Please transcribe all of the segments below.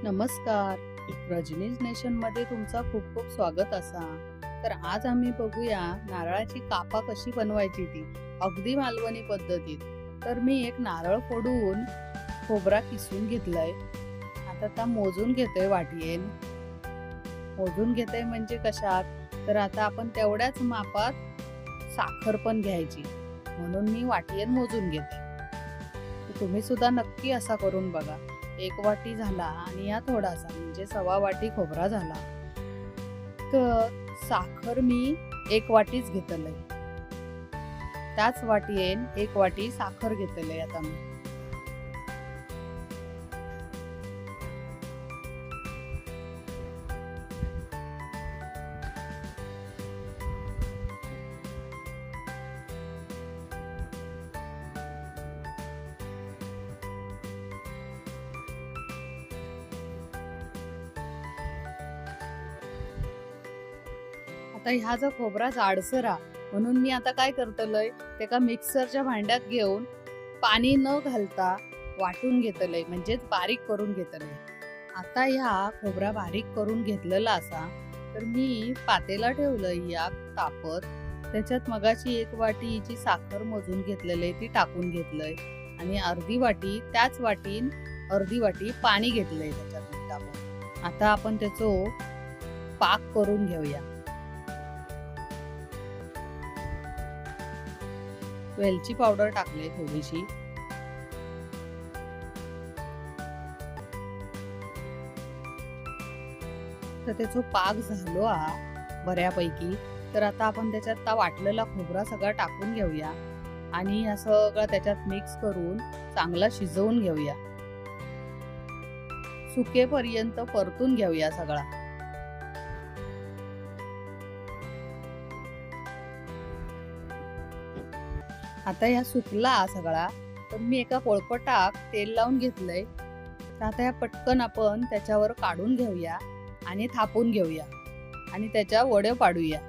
नमस्कार. रजनीज नेशन मध्ये तुमचा खूप खूप स्वागत असा. तर आज आम्ही बघूया नारळाची कापा कशी बनवायची ती अगदी मालवणी पद्धतीत. तर मी एक नारळ फोडून खोबरा किसून घेतलाय. आता त्या मोजून घेतोय वाटीयेन. मोजून घेतोय म्हणजे कशात, तर आता आपण तेवढ्याच मापात साखर पण घ्यायची, म्हणून मी वाटीयेन मोजून घेते. तुम्ही सुद्धा नक्की असा करून बघा. 1 वाटी झाला आणि या थोडासा म्हणजे 1.25 वाटी खोबरा झाला. तर साखर मी 1 वाटीच घेतलंय. त्याच वाटीयेन 1 वाटी साखर घेतलंय आता मी. आता ह्या जो खोबरा जाडसर म्हणून मी आता काय करतलंय, ते का मिक्सरच्या भांड्यात घेऊन पाणी न घालता वाटून घेतलंय, म्हणजे बारीक करून घेतलंय. आता ह्या खोबरा बारीक करून घेतलेला असा, तर मी पातेला ठेवलंय या तापत. त्याच्यात मगाची 1 वाटी जी साखर मोजून घेतलेली ती टाकून घेतलंय आणि अर्धी वाटी त्याच वाटीन अर्धी वाटी पाणी घेतलंय त्याच्यात टाकून. आता आपण त्याचो पाक करून घेऊया. वेलची पावडर टाकले थोडीशी. तर त्याचा पाक झालो बऱ्यापैकी. तर आता आपण त्याच्यात वाटलेला खोबरा सगळा टाकून घेऊया आणि हे सगळं त्याच्यात मिक्स करून चांगला शिजवून घेऊया. सुकेपर्यंत परतून घेऊया सगळा. आता या सुकला सगळा, तर मी एका पोळपटाक तेल लावून घेतलंय. तर आता या पटकन आपण त्याच्यावर काढून घेऊया आणि थापून घेऊया आणि त्याच्या वड्या पाडूया,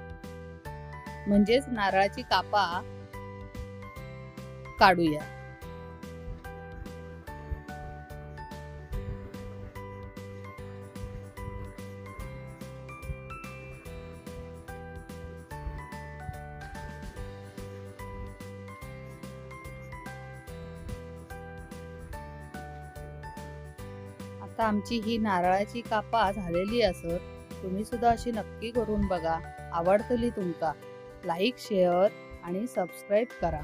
म्हणजेच नारळाची कापा काढूया. आता आमची ही नारळाची कापा झालेली असत. तुम्ही सुद्धा अशी नक्की करून बघा. आवडतली तुमका लाईक, शेअर आणि सबस्क्राईब करा.